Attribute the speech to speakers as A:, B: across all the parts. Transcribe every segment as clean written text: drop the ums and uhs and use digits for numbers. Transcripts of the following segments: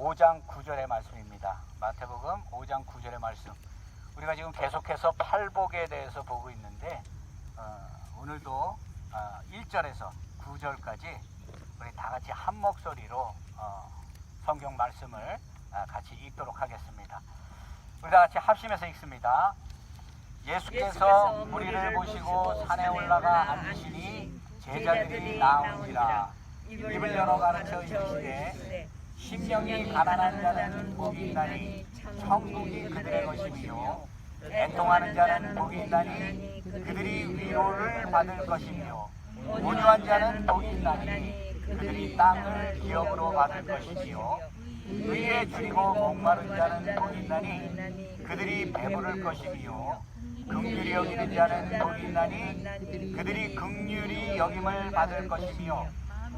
A: 5장 9절의 말씀입니다. 마태복음 5장 9절의 말씀. 우리가 지금 계속해서 팔복에 대해서 보고 있는데 오늘도 1절에서 9절까지 우리 다 같이 한 목소리로 성경 말씀을 같이 읽도록 하겠습니다. 우리 다 같이 합심해서 읽습니다. 예수께서 무리를 보시고 산에 올라가 앉으시니 제자들이 나오니라. 입을 열어 가르쳐 이르시되 심령이 가난한 자는 복이 있나니 천국이 그들의 것이며 애통하는 자는 복이 있나니 그들이 위로를 받을 것이며 온유한 자는 복이 있나니 그들이 땅을 기업으로 받을 것이며 의에 줄이고 목마른 자는 복이 있나니 그들이 배부를 것이며 긍휼히 여기는 자는 복이 있나니 그들이 긍휼히 여김을 받을 것이며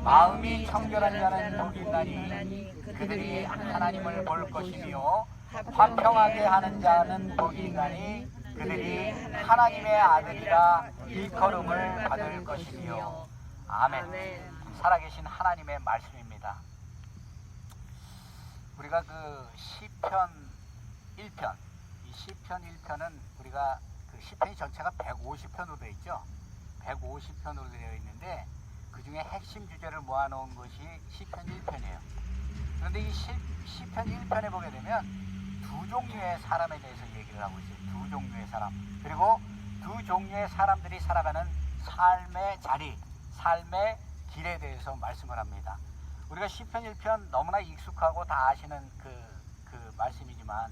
A: 마음이 청결한 자는 복이 있나니 그들이 하나님을 볼 것이며 화평하게 하는 자는 복이 있나니 그들이 하나님의 아들이라 일컬음을 받을 것이며. 아멘. 살아계신 하나님의 말씀입니다. 우리가 그 시편 1편, 이 시편 1편은 우리가 그 시편이 전체가 150편으로 되어 있죠. 150편으로 되어 있는데 그 중에 핵심 주제를 모아놓은 것이 시편 1편이에요. 그런데 이 시편 1편에 보게 되면 두 종류의 사람에 대해서 얘기를 하고 있어요. 두 종류의 사람. 그리고 두 종류의 사람들이 살아가는 삶의 자리, 삶의 길에 대해서 말씀을 합니다. 우리가 시편 1편 너무나 익숙하고 다 아시는 그 말씀이지만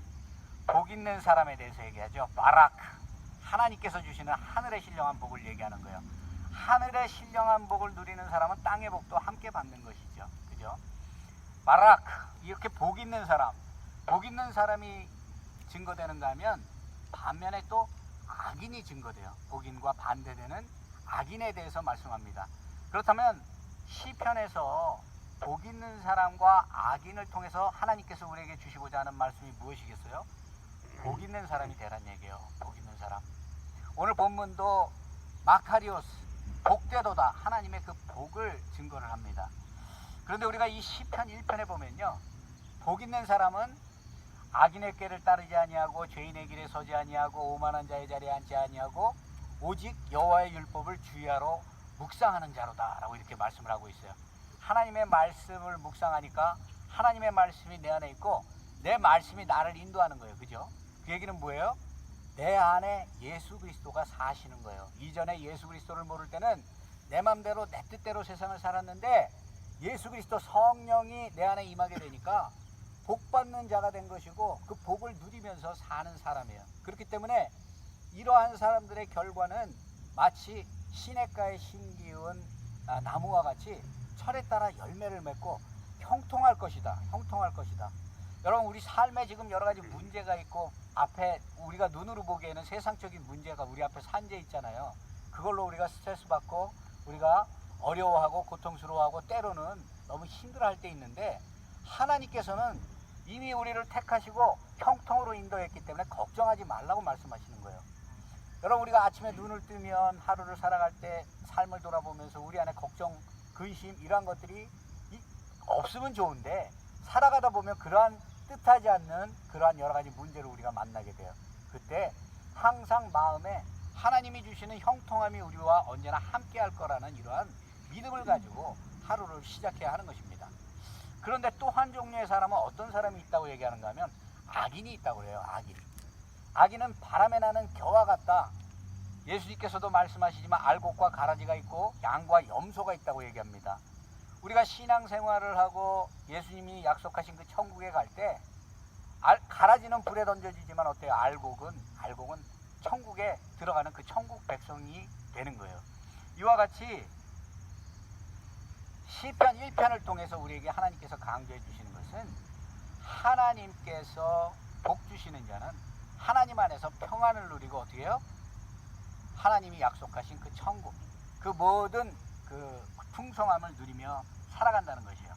A: 복 있는 사람에 대해서 얘기하죠. 바라크. 하나님께서 주시는 하늘의 신령한 복을 얘기하는 거예요. 하늘의 신령한 복을 누리는 사람은 땅의 복도 함께 받는 것이죠. 그죠? 바라크. 이렇게 복 있는 사람. 복 있는 사람이 증거되는가 하면 반면에 또 악인이 증거돼요. 복인과 반대되는 악인에 대해서 말씀합니다. 그렇다면 시편에서 복 있는 사람과 악인을 통해서 하나님께서 우리에게 주시고자 하는 말씀이 무엇이겠어요? 복 있는 사람이 되란 얘기예요. 복 있는 사람. 오늘 본문도 마카리오스, 복되도다. 하나님의 그 복을 증거를 합니다. 그런데 우리가 이 시편 1편에 보면요, 복 있는 사람은 악인의 꾀를 따르지 아니하고 죄인의 길에 서지 아니하고 오만한 자의 자리에 앉지 아니하고 오직 여호와의 율법을 주의하러 묵상하는 자로다 라고 이렇게 말씀을 하고 있어요. 하나님의 말씀을 묵상하니까 하나님의 말씀이 내 안에 있고 내 말씀이 나를 인도하는 거예요. 그죠? 그 얘기는 뭐예요? 내 안에 예수 그리스도가 사시는 거예요. 이전에 예수 그리스도를 모를 때는 내 맘대로 내 뜻대로 세상을 살았는데 예수 그리스도 성령이 내 안에 임하게 되니까 복 받는 자가 된 것이고 그 복을 누리면서 사는 사람이에요. 그렇기 때문에 이러한 사람들의 결과는 마치 시냇가에 심기운 나무와 같이 철에 따라 열매를 맺고 형통할 것이다. 형통할 것이다. 여러분, 우리 삶에 지금 여러 가지 문제가 있고 앞에 우리가 눈으로 보기에는 세상적인 문제가 우리 앞에 산재 있잖아요. 그걸로 우리가 스트레스 받고 우리가 어려워하고 고통스러워하고 때로는 너무 힘들어할 때 있는데 하나님께서는 이미 우리를 택하시고 형통으로 인도했기 때문에 걱정하지 말라고 말씀하시는 거예요. 여러분, 우리가 아침에 눈을 뜨면 하루를 살아갈 때 삶을 돌아보면서 우리 안에 걱정, 근심 이러한 것들이 없으면 좋은데 살아가다 보면 그러한 뜻하지 않는 그러한 여러 가지 문제를 우리가 만나게 돼요. 그때 항상 마음에 하나님이 주시는 형통함이 우리와 언제나 함께 할 거라는 이러한 믿음을 가지고 하루를 시작해야 하는 것입니다. 그런데 또 한 종류의 사람은 어떤 사람이 있다고 얘기하는가 하면 악인이 있다고 그래요. 악인. 악인은 바람에 나는 겨와 같다. 예수님께서도 말씀하시지만 알곡과 가라지가 있고 양과 염소가 있다고 얘기합니다. 우리가 신앙생활을 하고 예수님이 약속하신 그 천국에 갈 때 가라지는 불에 던져지지만 어때요? 알곡은 천국에 들어가는 그 천국 백성이 되는 거예요. 이와 같이 시편 1편을 통해서 우리에게 하나님께서 강조해 주시는 것은 하나님께서 복 주시는 자는 하나님 안에서 평안을 누리고 어떻게 해요? 하나님이 약속하신 그 천국, 그 모든 그 풍성함을 누리며 살아간다는 것이에요.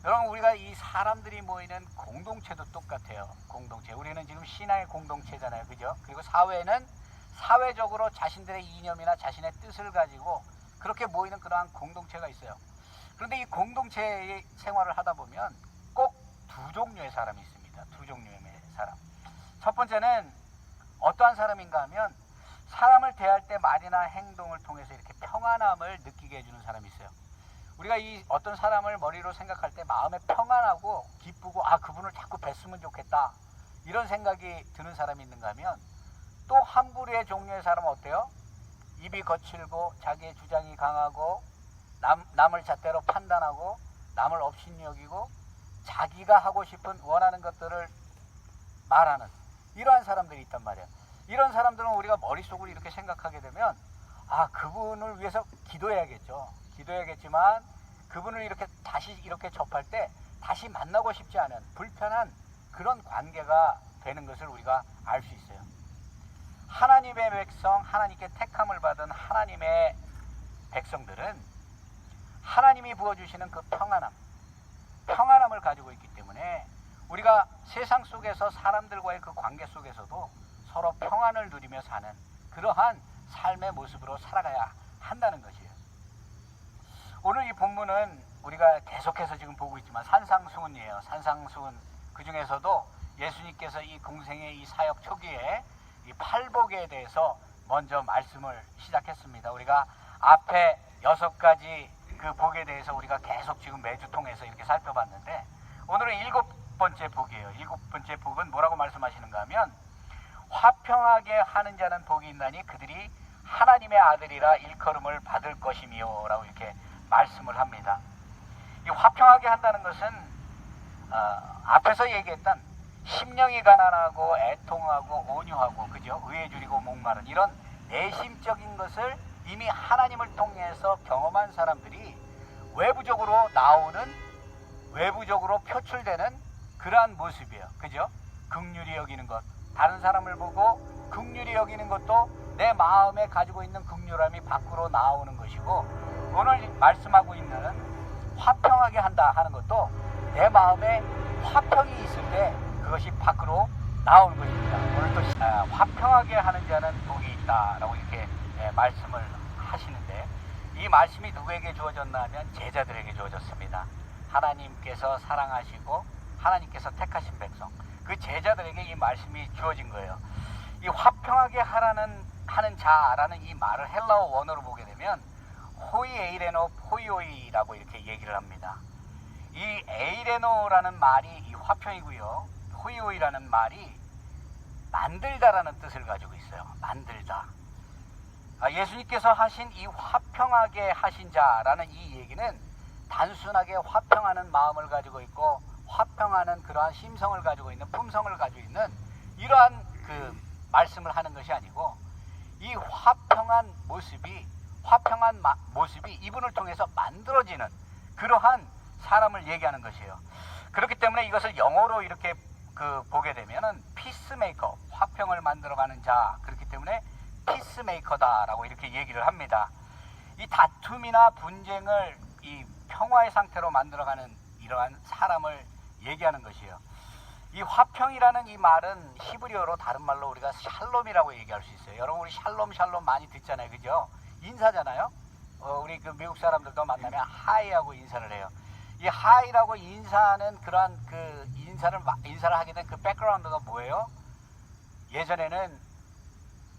A: 여러분, 우리가 이 사람들이 모이는 공동체도 똑같아요. 공동체. 우리는 지금 신앙의 공동체잖아요. 그죠? 그리고 사회는 사회적으로 자신들의 이념이나 자신의 뜻을 가지고 그렇게 모이는 그러한 공동체가 있어요. 그런데 이 공동체의 생활을 하다 보면 꼭 두 종류의 사람이 있습니다. 두 종류의 사람. 첫 번째는 어떠한 사람인가 하면 사람을 대할 때 말이나 행동을 통해서 이렇게 평안함을 느끼게 해주는 사람이 있어요. 우리가 이 어떤 사람을 머리로 생각할 때 마음에 평안하고 기쁘고 그분을 자꾸 뵀으면 좋겠다 이런 생각이 드는 사람이 있는가 하면 또 한 부류의 종류의 사람은 어때요? 입이 거칠고 자기의 주장이 강하고 남을 잣대로 판단하고 남을 업신여기고 자기가 하고 싶은 원하는 것들을 말하는 이러한 사람들이 있단 말이에요. 이런 사람들은 우리가 머릿속으로 이렇게 생각하게 되면 그분을 위해서 기도해야겠죠. 기도해야겠지만 그분을 이렇게 다시 이렇게 접할 때 다시 만나고 싶지 않은 불편한 그런 관계가 되는 것을 우리가 알 수 있어요. 하나님의 백성, 하나님께 택함을 받은 하나님의 백성들은 하나님이 부어주시는 그 평안함을 가지고 있기 때문에 우리가 세상 속에서 사람들과의 그 관계 속에서도 서로 평안을 누리며 사는 그러한 삶의 모습으로 살아가야 한다는 것이에요. 오늘 이 본문은 우리가 계속해서 지금 보고 있지만 산상수훈이에요. 산상수훈 그 중에서도 예수님께서 이 공생의 이 사역 초기에 이 팔복에 대해서 먼저 말씀을 시작했습니다. 우리가 앞에 6가지 그 복에 대해서 우리가 계속 지금 매주 통해서 이렇게 살펴봤는데 오늘은 7번째 복이에요. 7번째 복은 뭐라고 말씀하시는가 하면 화평하게 하는 자는 복이 있나니 그들이 하나님의 아들이라 일컬음을 받을 것이며 라고 이렇게 말씀을 합니다. 이 화평하게 한다는 것은 앞에서 얘기했던 심령이 가난하고 애통하고 온유하고 그죠? 의에 줄이고 목마른 이런 내심적인 것을 이미 하나님을 통해서 경험한 사람들이 외부적으로 표출되는 그러한 모습이에요. 그죠? 긍휼히 여기는 것, 다른 사람을 보고 긍휼히 여기는 것도 내 마음에 가지고 있는 긍휼함이 밖으로 나오는 것이고 오늘 말씀하고 있는 화평하게 한다 하는 것도 내 마음에 화평이 있을 때 그것이 밖으로 나오는 것입니다. 오늘 또 화평하게 하는 자는 복이 있다라고 이렇게 말씀을 하시는데 이 말씀이 누구에게 주어졌나 하면 제자들에게 주어졌습니다. 하나님께서 사랑하시고 하나님께서 택하신 백성 그 제자들에게 이 말씀이 주어진 거예요. 이 화평하게 하는 자라는 이 말을 헬라어 원어로 보게 되면 호이에이레노 포이오이라고 이렇게 얘기를 합니다. 이 에이레노라는 말이 이 화평이고요. 호이오이라는 말이 만들다라는 뜻을 가지고 있어요. 만들다. 예수님께서 하신 이 화평하게 하신 자라는 이 얘기는 단순하게 화평하는 마음을 가지고 있고 화평하는 그러한 심성을 가지고 있는 품성을 가지고 있는 이러한 그 말씀을 하는 것이 아니고 이 화평한 모습이 이분을 통해서 만들어지는 그러한 사람을 얘기하는 것이에요. 그렇기 때문에 이것을 영어로 이렇게 보게 되면은 피스메이커, 화평을 만들어가는 자, 그렇기 때문에 피스메이커다라고 이렇게 얘기를 합니다. 이 다툼이나 분쟁을 이 평화의 상태로 만들어가는 이러한 사람을 얘기하는 것이에요. 이 화평이라는 이 말은 히브리어로 다른 말로 우리가 샬롬이라고 얘기할 수 있어요. 여러분 우리 샬롬 많이 듣잖아요, 그죠? 인사잖아요. 우리 그 미국 사람들도 만나면 하이하고 인사를 해요. 이 하이라고 인사하는 그러한 그 인사를 하게 된 그 백그라운드가 뭐예요? 예전에는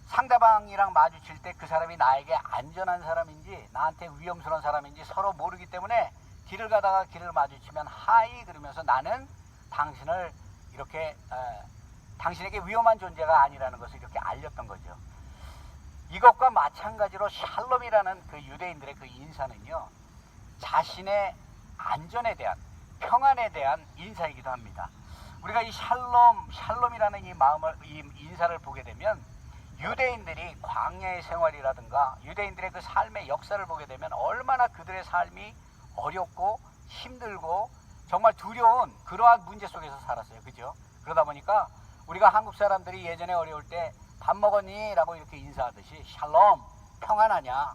A: 상대방이랑 마주칠 때 그 사람이 나에게 안전한 사람인지 나한테 위험스러운 사람인지 서로 모르기 때문에 길을 가다가 길을 마주치면 하이 그러면서 나는 당신을 이렇게 당신에게 위험한 존재가 아니라는 것을 이렇게 알렸던 거죠. 이것과 마찬가지로 샬롬이라는 그 유대인들의 그 인사는요, 자신의 안전에 대한 평안에 대한 인사이기도 합니다. 우리가 이 샬롬이라는 이 인사를 보게 되면 유대인들이 광야의 생활이라든가 유대인들의 그 삶의 역사를 보게 되면 얼마나 그들의 삶이 어렵고 힘들고 정말 두려운 그러한 문제 속에서 살았어요. 그죠? 그러다 보니까 우리가 한국 사람들이 예전에 어려울 때 밥 먹었니? 라고 이렇게 인사하듯이 샬롬, 평안하냐?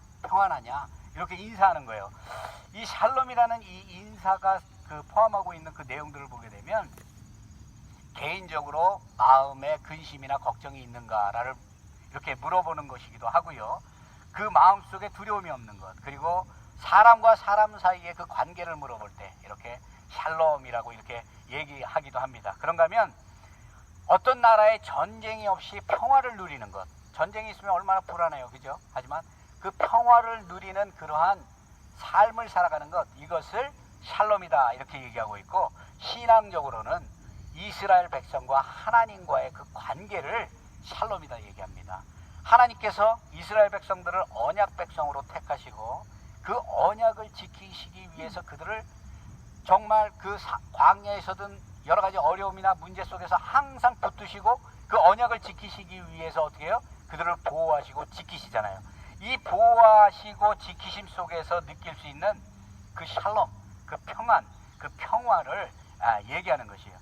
A: 이렇게 인사하는 거예요. 이 샬롬이라는 이 인사가 포함하고 있는 그 내용들을 보게 되면 개인적으로 마음에 근심이나 걱정이 있는가를 이렇게 물어보는 것이기도 하고요. 그 마음속에 두려움이 없는 것, 그리고 사람과 사람 사이의 그 관계를 물어볼 때 이렇게 샬롬이라고 이렇게 얘기하기도 합니다. 그런가 하면 어떤 나라에 전쟁이 없이 평화를 누리는 것, 전쟁이 있으면 얼마나 불안해요, 그죠? 하지만 그 평화를 누리는 그러한 삶을 살아가는 것, 이것을 샬롬이다 이렇게 얘기하고 있고, 신앙적으로는 이스라엘 백성과 하나님과의 그 관계를 샬롬이다 얘기합니다. 하나님께서 이스라엘 백성들을 언약 백성으로 택하시고 그 언약을 지키시기 위해서 그들을 정말 그 광야에서든 여러 가지 어려움이나 문제 속에서 항상 붙드시고 그 언약을 지키시기 위해서 어떻게 해요? 그들을 보호하시고 지키시잖아요. 이 보호하시고 지키심 속에서 느낄 수 있는 그 샬롬, 그 평안, 그 평화를 얘기하는 것이에요.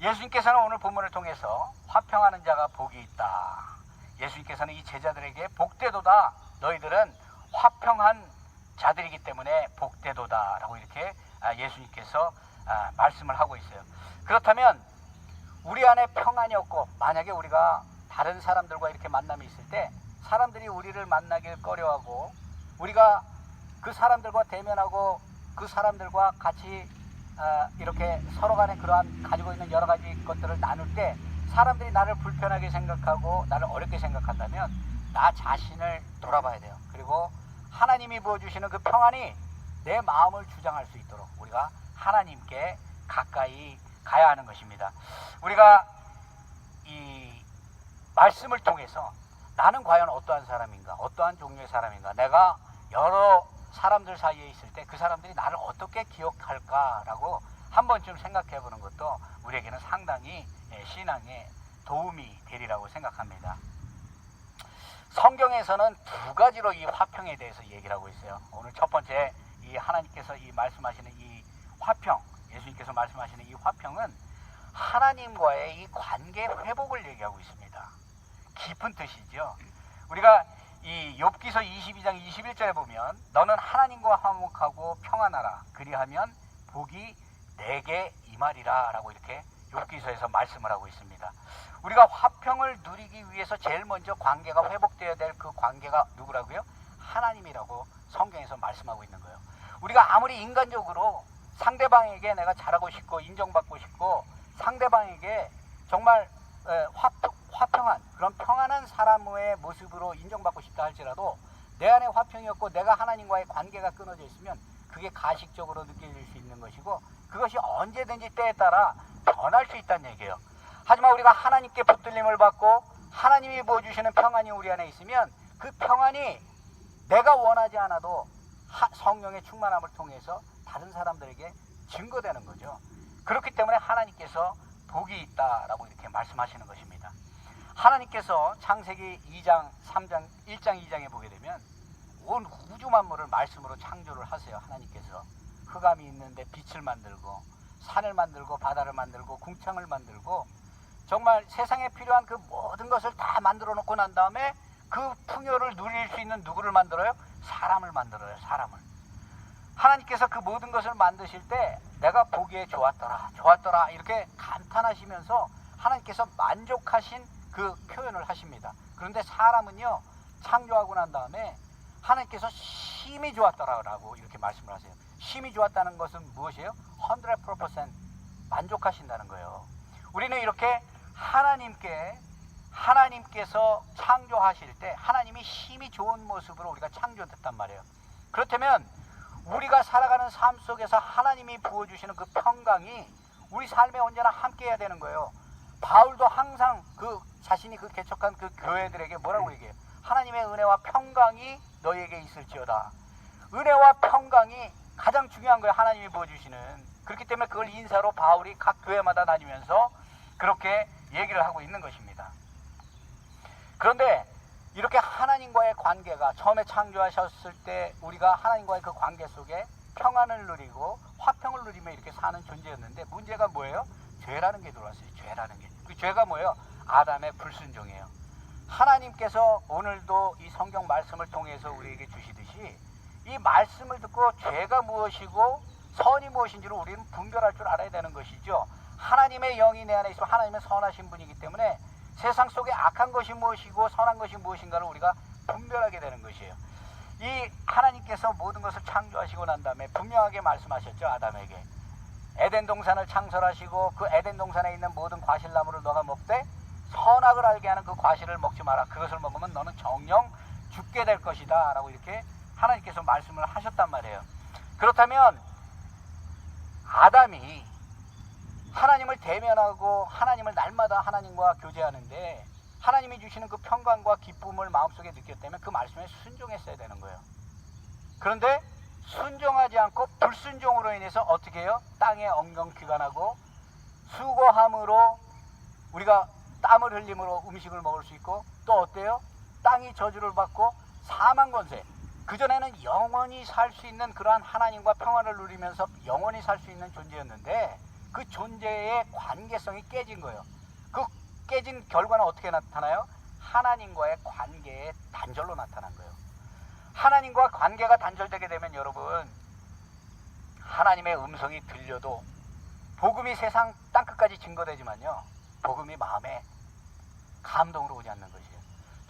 A: 예수님께서는 오늘 본문을 통해서 화평하는 자가 복이 있다. 예수님께서는 이 제자들에게 복되도다. 너희들은 화평한 자들이기 때문에 복되도다 라고 이렇게 예수님께서 말씀을 하고 있어요. 그렇다면 우리 안에 평안이 없고 만약에 우리가 다른 사람들과 이렇게 만남이 있을 때 사람들이 우리를 만나길 꺼려하고 우리가 그 사람들과 대면하고 그 사람들과 같이 이렇게 서로 간에 그러한 가지고 있는 여러 가지 것들을 나눌 때 사람들이 나를 불편하게 생각하고 나를 어렵게 생각한다면 나 자신을 돌아봐야 돼요. 그리고 하나님이 부어주시는 그 평안이 내 마음을 주장할 수 있도록 우리가 하나님께 가까이 가야 하는 것입니다. 우리가 이 말씀을 통해서 나는 과연 어떠한 사람인가, 어떠한 종류의 사람인가, 내가 여러 사람들 사이에 있을 때 그 사람들이 나를 어떻게 기억할까라고 한 번쯤 생각해 보는 것도 우리에게는 상당히 신앙에 도움이 되리라고 생각합니다. 성경에서는 두 가지로 이 화평에 대해서 얘기를 하고 있어요. 오늘 첫 번째 이 하나님께서 이 말씀하시는 이 화평, 예수님께서 말씀하시는 이 화평은 하나님과의 이 관계 회복을 얘기하고 있습니다. 깊은 뜻이죠. 우리가 이 욥기서 22장 21절에 보면 너는 하나님과 화목하고 평안하라 그리하면 복이 내게 임하리라 라고 이렇게 욥기서에서 말씀을 하고 있습니다. 우리가 화평을 누리기 위해서 제일 먼저 관계가 회복되어야 될 그 관계가 누구라고요? 하나님이라고 성경에서 말씀하고 있는 거예요. 우리가 아무리 인간적으로 상대방에게 내가 잘하고 싶고 인정받고 싶고 상대방에게 정말 화평한 그런 평안한 사람의 모습으로 인정받고 싶다 할지라도 내 안에 화평이 없고 내가 하나님과의 관계가 끊어져 있으면 그게 가식적으로 느껴질 수 있는 것이고 그것이 언제든지 때에 따라 변할 수 있다는 얘기예요. 하지만 우리가 하나님께 붙들림을 받고 하나님이 부어주시는 평안이 우리 안에 있으면 그 평안이 내가 원하지 않아도 성령의 충만함을 통해서 다른 사람들에게 증거되는 거죠. 그렇기 때문에 하나님께서 복이 있다라고 이렇게 말씀하시는 것입니다. 하나님께서 창세기 2장, 3장, 1장, 2장에 보게 되면 온 우주 만물을 말씀으로 창조를 하세요. 하나님께서 흑암이 있는데 빛을 만들고 산을 만들고 바다를 만들고 궁창을 만들고 정말 세상에 필요한 그 모든 것을 다 만들어 놓고 난 다음에 그 풍요를 누릴 수 있는 누구를 만들어요? 사람을 만들어요. 사람을. 하나님께서 그 모든 것을 만드실 때 내가 보기에 좋았더라 이렇게 감탄하시면서 하나님께서 만족하신 그 표현을 하십니다. 그런데 사람은요 창조하고 난 다음에 하나님께서 심히 좋았더라라고 이렇게 말씀을 하세요. 심히 좋았다는 것은 무엇이에요? 100% 만족하신다는 거예요. 우리는 이렇게 하나님께서 창조하실 때 하나님이 심히 좋은 모습으로 우리가 창조됐단 말이에요. 그렇다면 우리가 살아가는 삶 속에서 하나님이 부어주시는 그 평강이 우리 삶에 언제나 함께 해야 되는 거예요. 바울도 항상 그 자신이 그 개척한 그 교회들에게 뭐라고 얘기해요? 하나님의 은혜와 평강이 너희에게 있을지어다. 은혜와 평강이 가장 중요한 거예요. 하나님이 부어주시는. 그렇기 때문에 그걸 인사로 바울이 각 교회마다 다니면서 그렇게 얘기를 하고 있는 것입니다. 그런데 이렇게 하나님과의 관계가 처음에 창조하셨을 때 우리가 하나님과의 그 관계 속에 평안을 누리고 화평을 누리며 이렇게 사는 존재였는데 문제가 뭐예요? 죄라는 게 들어왔어요. 죄라는 게. 그 죄가 뭐예요? 아담의 불순종이에요. 하나님께서 오늘도 이 성경 말씀을 통해서 우리에게 주시듯이 이 말씀을 듣고 죄가 무엇이고 선이 무엇인지를 우리는 분별할 줄 알아야 되는 것이죠. 하나님의 영이 내 안에 있으면 하나님은 선하신 분이기 때문에 세상 속에 악한 것이 무엇이고 선한 것이 무엇인가를 우리가 분별하게 되는 것이에요. 이 하나님께서 모든 것을 창조하시고 난 다음에 분명하게 말씀하셨죠. 아담에게 에덴 동산을 창설하시고 그 에덴 동산에 있는 모든 과실나무를 너가 먹되 선악을 알게 하는 그 과실을 먹지 마라. 그것을 먹으면 너는 정령 죽게 될 것이다 라고 이렇게 하나님께서 말씀을 하셨단 말이에요. 그렇다면 아담이 하나님을 대면하고 하나님을 날마다 하나님과 교제하는데 하나님이 주시는 그 평강과 기쁨을 마음속에 느꼈다면 그 말씀에 순종했어야 되는 거예요. 그런데 순종하지 않고 불순종으로 인해서 어떻게 해요? 땅에 엉겅퀴관하고 수고함으로 우리가 땀을 흘림으로 음식을 먹을 수 있고 또 어때요? 땅이 저주를 받고 사망 권세, 그전에는 영원히 살 수 있는 그러한 하나님과 평안을 누리면서 영원히 살 수 있는 존재였는데 그 존재의 관계성이 깨진 거예요. 그 깨진 결과는 어떻게 나타나요? 하나님과의 관계의 단절로 나타난 거예요. 하나님과 관계가 단절되게 되면 여러분, 하나님의 음성이 들려도 복음이 세상 땅끝까지 증거되지만요, 복음이 마음에 감동으로 오지 않는 것이에요.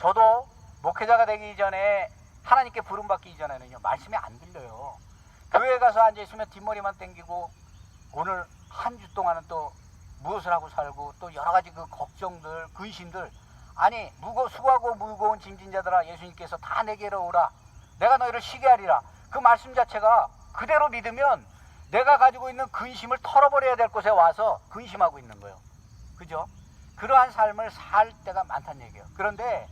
A: 저도 목회자가 되기 전에 하나님께 부름받기 이전에는요, 말씀이 안 들려요. 교회에 가서 앉아있으면 뒷머리만 땡기고 오늘 한 주 동안은 또 무엇을 하고 살고 또 여러 가지 그 걱정들, 근심들, 아니 수고하고 무거운 짐진 자들아 예수님께서 다 내게로 오라, 내가 너희를 쉬게 하리라. 그 말씀 자체가 그대로 믿으면 내가 가지고 있는 근심을 털어버려야 될 곳에 와서 근심하고 있는 거예요. 그죠? 그러한 삶을 살 때가 많다는 얘기예요. 그런데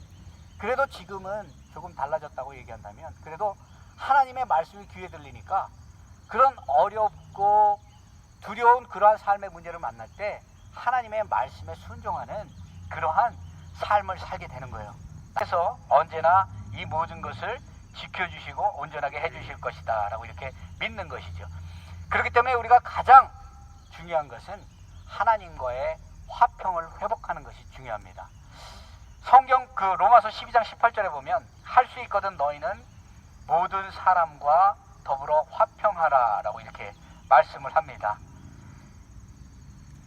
A: 그래도 지금은 조금 달라졌다고 얘기한다면 그래도 하나님의 말씀이 귀에 들리니까 그런 어렵고 두려운 그러한 삶의 문제를 만날 때 하나님의 말씀에 순종하는 그러한 삶을 살게 되는 거예요. 그래서 언제나 이 모든 것을 지켜주시고 온전하게 해주실 것이다 라고 이렇게 믿는 것이죠. 그렇기 때문에 우리가 가장 중요한 것은 하나님과의 화평을 회복하는 것이 중요합니다. 성경 그 로마서 12장 18절에 보면 할 수 있거든 너희는 모든 사람과 더불어 화평하라 라고 이렇게 말씀을 합니다.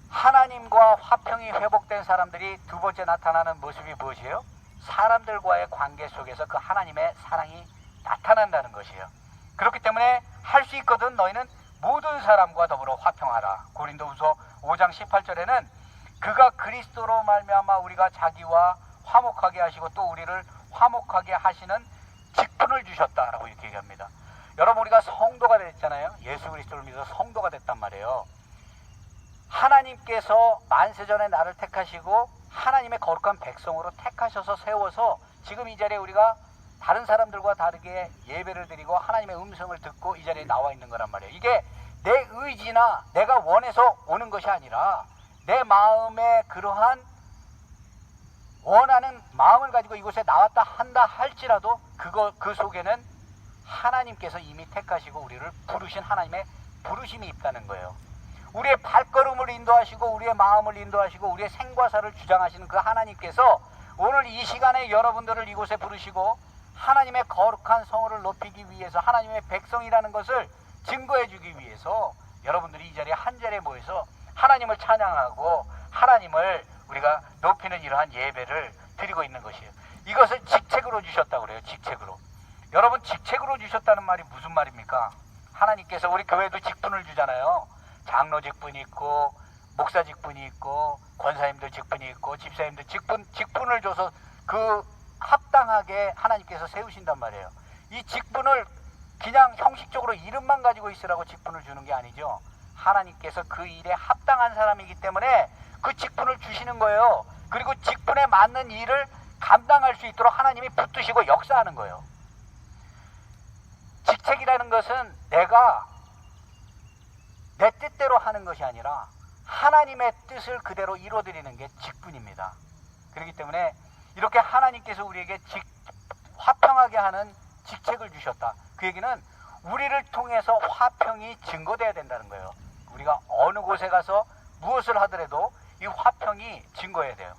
A: 하나님과 화평이 회복된 사람들이 두 번째 나타나는 모습이 무엇이에요? 사람들과의 관계 속에서 그 하나님의 사랑이 나타난다는 것이에요. 그렇기 때문에 할 수 있거든 너희는 모든 사람과 더불어 화평하라. 고린도후서 5장 18절에는 그가 그리스도로 말미암아 우리가 자기와 화목하게 하시고 또 우리를 화목하게 하시는 직분을 주셨다라고 이렇게 얘기합니다. 여러분, 우리가 성도가 됐잖아요. 예수 그리스도를 믿어서 성도가 됐단 말이에요. 하나님께서 만세전에 나를 택하시고 하나님의 거룩한 백성으로 택하셔서 세워서 지금 이 자리에 우리가 다른 사람들과 다르게 예배를 드리고 하나님의 음성을 듣고 이 자리에 나와 있는 거란 말이에요. 이게 내 의지나 내가 원해서 오는 것이 아니라 내 마음에 그러한 원하는 마음을 가지고 이곳에 나왔다 한다 할지라도 그 속에는 하나님께서 이미 택하시고 우리를 부르신 하나님의 부르심이 있다는 거예요. 우리의 발걸음을 인도하시고 우리의 마음을 인도하시고 우리의 생과사를 주장하시는 그 하나님께서 오늘 이 시간에 여러분들을 이곳에 부르시고 하나님의 거룩한 성을 높이기 위해서 하나님의 백성이라는 것을 증거해 주기 위해서 여러분들이 이 자리에 한 자리에 모여서 하나님을 찬양하고 하나님을 우리가 높이는 이러한 예배를 드리고 있는 것이에요. 이것을 직책으로 주셨다고 그래요. 직책으로. 여러분, 직책으로 주셨다는 말이 무슨 말입니까? 하나님께서 우리 교회도 직분을 주잖아요. 장로 직분이 있고 목사 직분이 있고 권사님들 직분이 있고 집사님들 직분을 줘서 그 합당하게 하나님께서 세우신단 말이에요. 이 직분을 그냥 형식적으로 이름만 가지고 있으라고 직분을 주는 게 아니죠. 하나님께서 그 일에 합당한 사람이기 때문에 그 직분을 주시는 거예요. 그리고 직분에 맞는 일을 감당할 수 있도록 하나님이 붙드시고 역사하는 거예요. 직책이라는 것은 내가 내 뜻대로 하는 것이 아니라 하나님의 뜻을 그대로 이루어드리는 게 직분입니다. 그렇기 때문에 이렇게 하나님께서 우리에게 화평하게 하는 직책을 주셨다. 그 얘기는 우리를 통해서 화평이 증거돼야 된다는 거예요. 우리가 어느 곳에 가서 무엇을 하더라도 이 화평이 증거해야 돼요.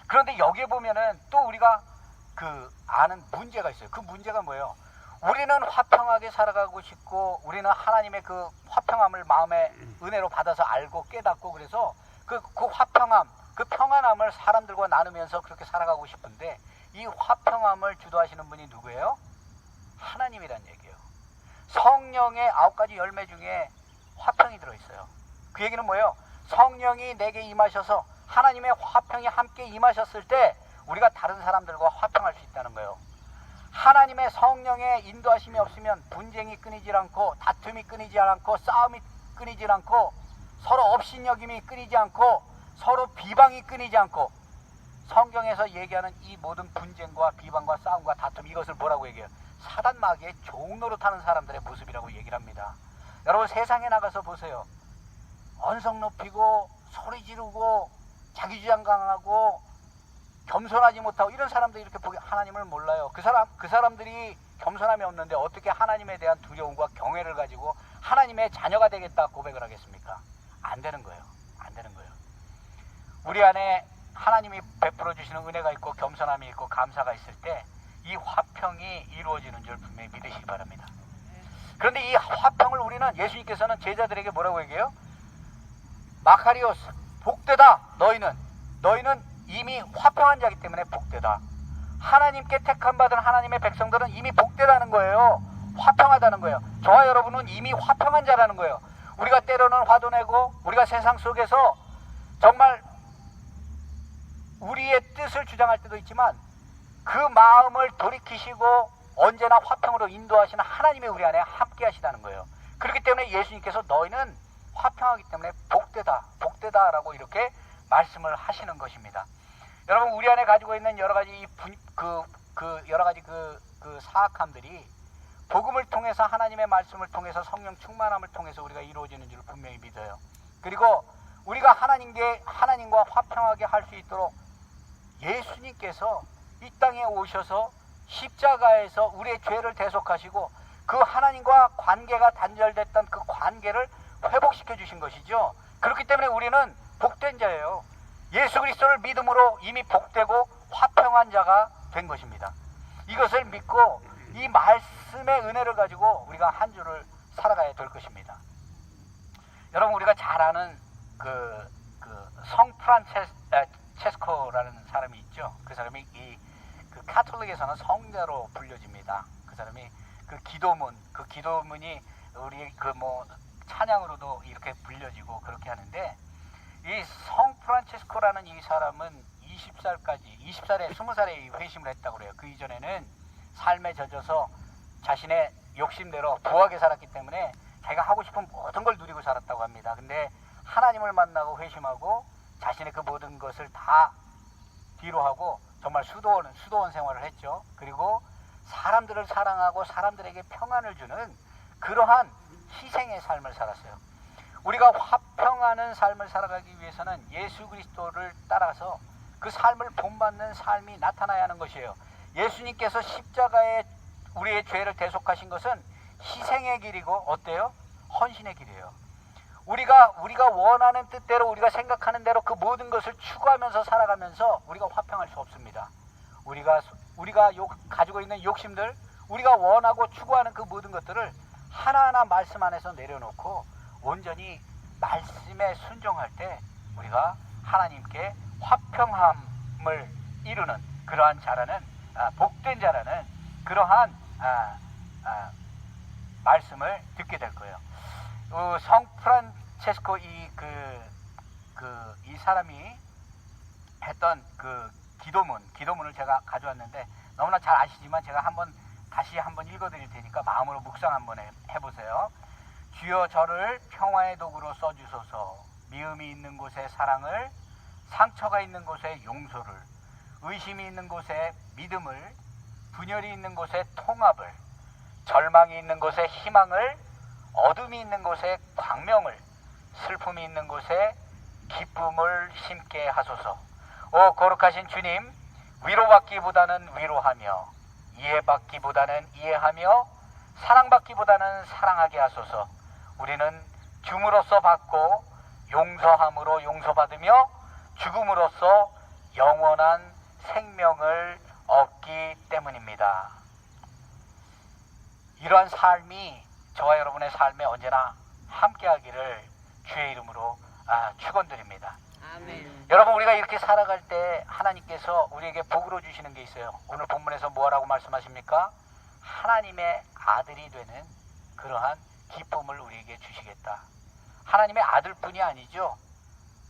A: 그런데 여기에 보면은 또 우리가 그 아는 문제가 있어요. 그 문제가 뭐예요? 우리는 화평하게 살아가고 싶고 우리는 하나님의 그 화평함을 마음의 은혜로 받아서 알고 깨닫고 그래서 그 화평함, 그 평안함을 사람들과 나누면서 그렇게 살아가고 싶은데 이 화평함을 주도하시는 분이 누구예요? 하나님이란 얘기예요. 성령의 9가지 열매 중에 화평이 들어있어요. 그 얘기는 뭐예요? 성령이 내게 임하셔서 하나님의 화평이 함께 임하셨을 때 우리가 다른 사람들과 화평할 수 있다는 거예요. 하나님의 성령의 인도하심이 없으면 분쟁이 끊이질 않고 다툼이 끊이지 않고 싸움이 끊이질 않고 서로 업신여김이 끊이지 않고 서로 비방이 끊이지 않고, 성경에서 얘기하는 이 모든 분쟁과 비방과 싸움과 다툼, 이것을 뭐라고 얘기해요? 사단 마귀의 종로로 타는 사람들의 모습이라고 얘기를 합니다. 여러분, 세상에 나가서 보세요. 언성 높이고 소리 지르고 자기 주장 강하고 겸손하지 못하고 이런 사람들이 이렇게 보기 하나님을 몰라요. 그 사람들이 겸손함이 없는데 어떻게 하나님에 대한 두려움과 경외를 가지고 하나님의 자녀가 되겠다 고백을 하겠습니까? 안 되는 거예요. 안 되는 거예요. 우리 안에 하나님이 베풀어 주시는 은혜가 있고 겸손함이 있고 감사가 있을 때 이 화평이 이루어지는 줄 분명히 믿으시기 바랍니다. 그런데 이 화평을 우리는, 예수님께서는 제자들에게 뭐라고 얘기해요? 마카리오스, 복되다. 너희는 이미 화평한 자이기 때문에 복되다. 하나님께 택함 받은 하나님의 백성들은 이미 복되다는 거예요. 화평하다는 거예요. 저와 여러분은 이미 화평한 자라는 거예요. 우리가 때로는 화도 내고 우리가 세상 속에서 정말 우리의 뜻을 주장할 때도 있지만 그 마음을 돌이키시고 언제나 화평으로 인도하시는 하나님이 우리 안에 함께 하시다는 거예요. 그렇기 때문에 예수님께서 너희는 화평하기 때문에 복되다라고 이렇게 말씀을 하시는 것입니다. 여러분, 우리 안에 가지고 있는 여러 가지 사악함들이 복음을 통해서, 하나님의 말씀을 통해서, 성령 충만함을 통해서 우리가 이루어지는 줄 분명히 믿어요. 그리고 우리가 하나님과 화평하게 할 수 있도록 예수님께서 이 땅에 오셔서 십자가에서 우리의 죄를 대속하시고 그 하나님과 관계가 단절됐던 그 관계를 회복시켜 주신 것이죠. 그렇기 때문에 우리는 복된 자예요. 예수 그리스도를 믿음으로 이미 복되고 화평한 자가 된 것입니다. 이것을 믿고 이 말씀의 은혜를 가지고 우리가 한 주를 살아가야 될 것입니다. 여러분, 우리가 잘 아는 성 프란체스코라는 사람이 있죠. 그 사람이 그 카톨릭에서는 성자로 불려집니다. 그 사람이 그 기도문이 우리 찬양으로도 이렇게 불려지고 그렇게 하는데, 이 성 프란체스코라는 이 사람은 20살에 20살에 회심을 했다고 그래요. 그 이전에는 삶에 젖어서 자신의 욕심대로 부하게 살았기 때문에 자기가 하고 싶은 모든 걸 누리고 살았다고 합니다. 근데 하나님을 만나고 회심하고 자신의 그 모든 것을 다 뒤로 하고 정말 수도원 생활을 했죠. 그리고 사람들을 사랑하고 사람들에게 평안을 주는 그러한 희생의 삶을 살았어요. 우리가 화평하는 삶을 살아가기 위해서는 예수 그리스도를 따라서 그 삶을 본받는 삶이 나타나야 하는 것이에요. 예수님께서 십자가에 우리의 죄를 대속하신 것은 희생의 길이고 어때요? 헌신의 길이에요. 우리가 원하는 뜻대로, 우리가 생각하는 대로 그 모든 것을 추구하면서 살아가면서 우리가 화평할 수 없습니다. 우리가 가지고 있는 욕심들, 우리가 원하고 추구하는 그 모든 것들을 하나하나 말씀 안에서 내려놓고 온전히 말씀에 순종할 때 우리가 하나님께 화평함을 이루는 그러한 자라는, 복된 자라는 그러한 말씀을 듣게 될 거예요. 성 프란체스코 이 사람이 했던 그 기도문을 제가 가져왔는데, 너무나 잘 아시지만 제가 다시 한번 읽어드릴 테니까 마음으로 묵상 한번 해보세요. 주여, 저를 평화의 도구로 써주소서. 미움이 있는 곳에 사랑을, 상처가 있는 곳에 용서를, 의심이 있는 곳에 믿음을, 분열이 있는 곳에 통합을, 절망이 있는 곳에 희망을, 어둠이 있는 곳에 광명을, 슬픔이 있는 곳에 기쁨을 심게 하소서. 오 거룩하신 주님, 위로받기보다는 위로하며, 이해받기보다는 이해하며, 사랑받기보다는 사랑하게 하소서. 우리는 줌으로써 받고 용서함으로 용서받으며 죽음으로써 영원한 생명을 얻기 때문입니다. 이러한 삶이 저와 여러분의 삶에 언제나 함께하기를 주의 이름으로 축원드립니다.
B: 아멘.
A: 여러분, 우리가 이렇게 살아갈 때 하나님께서 우리에게 복으로 주시는 게 있어요. 오늘 본문에서 뭐라고 말씀하십니까? 하나님의 아들이 되는 그러한 기쁨을 우리에게 주시겠다. 하나님의 아들뿐이 아니죠.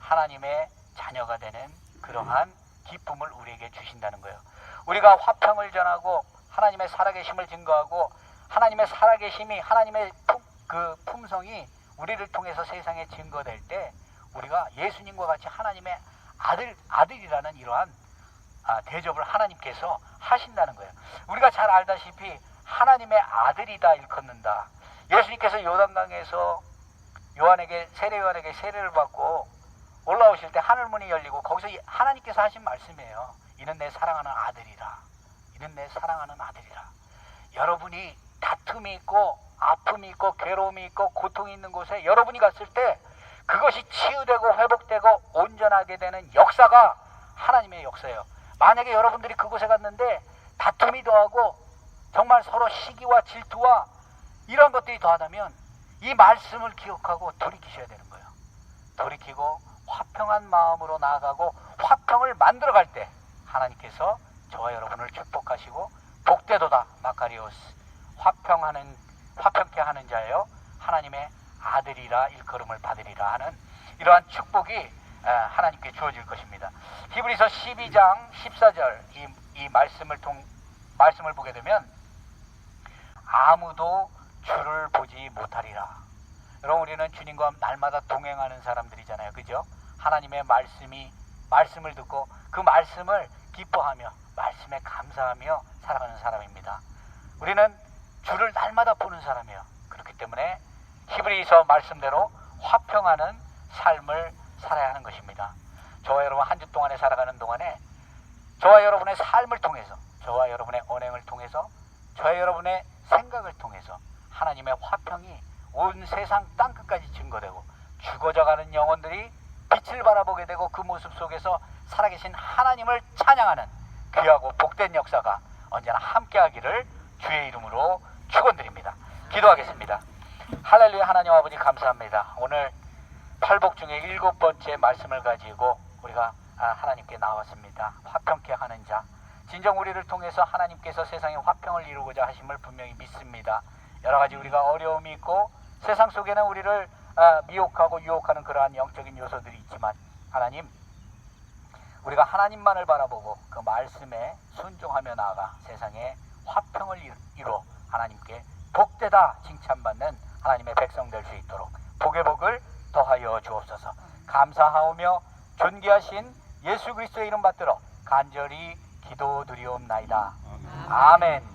A: 하나님의 자녀가 되는 그러한 기쁨을 우리에게 주신다는 거예요. 우리가 화평을 전하고 하나님의 살아계심을 증거하고 하나님의 살아계심이 하나님의 품성이 우리를 통해서 세상에 증거될 때 우리가 예수님과 같이 하나님의 아들이라는 이러한 대접을 하나님께서 하신다는 거예요. 우리가 잘 알다시피 하나님의 아들이다 일컫는다. 예수님께서 요단강에서 세례 요한에게 세례를 받고 올라오실 때 하늘문이 열리고 거기서 하나님께서 하신 말씀이에요. 이는 내 사랑하는 아들이라. 이는 내 사랑하는 아들이라. 여러분이 다툼이 있고 아픔이 있고 괴로움이 있고 고통이 있는 곳에 여러분이 갔을 때 그것이 치유되고 회복되고 온전하게 되는 역사가 하나님의 역사예요. 만약에 여러분들이 그곳에 갔는데 다툼이 더하고 정말 서로 시기와 질투와 이런 것들이 더하다면 이 말씀을 기억하고 돌이키셔야 되는 거예요. 돌이키고 화평한 마음으로 나아가고 화평을 만들어갈 때 하나님께서 저와 여러분을 축복하시고 복되도다 마카리오스 화평케 하는 자여 하나님의 아들이라 일컬음을 받으리라 하는 이러한 축복이 하나님께 주어질 것입니다. 히브리서 12장 14절 이 말씀을 보게 되면 아무도 주를 보지 못하리라. 여러분 우리는 주님과 날마다 동행하는 사람들이잖아요. 그죠? 하나님의 말씀을 듣고 그 말씀을 기뻐하며 말씀에 감사하며 살아가는 사람입니다. 우리는 주를 날마다 보는 사람이에요. 그렇기 때문에 히브리서 말씀대로 화평하는 삶을 살아야 하는 것입니다. 저와 여러분 한 주 동안에 살아가는 동안에 저와 여러분의 삶을 통해서 저와 여러분의 언행을 통해서 저와 여러분의 생각을 통해서 하나님의 화평이 온 세상 땅끝까지 증거되고 죽어져가는 영혼들이 빛을 바라보게 되고 그 모습 속에서 살아계신 하나님을 찬양하는 귀하고 복된 역사가 언제나 함께하기를 주의 이름으로 축원드립니다. 기도하겠습니다. 할렐루야. 하나님 아버지 감사합니다. 오늘 팔복 중에 7번째 말씀을 가지고 우리가 하나님께 나왔습니다. 화평케 하는 자. 진정 우리를 통해서 하나님께서 세상에 화평을 이루고자 하심을 분명히 믿습니다. 여러 가지 우리가 어려움이 있고 세상 속에는 우리를 미혹하고 유혹하는 그러한 영적인 요소들이 있지만 하나님 우리가 하나님만을 바라보고 그 말씀에 순종하며 나아가 세상에 화평을 이루어 하나님께 복되다 칭찬받는 하나님의 백성 될 수 있도록 복의 복을 더하여 주옵소서. 감사하오며 존귀하신 예수 그리스도의 이름 받들어 간절히 기도드리옵나이다. 아멘.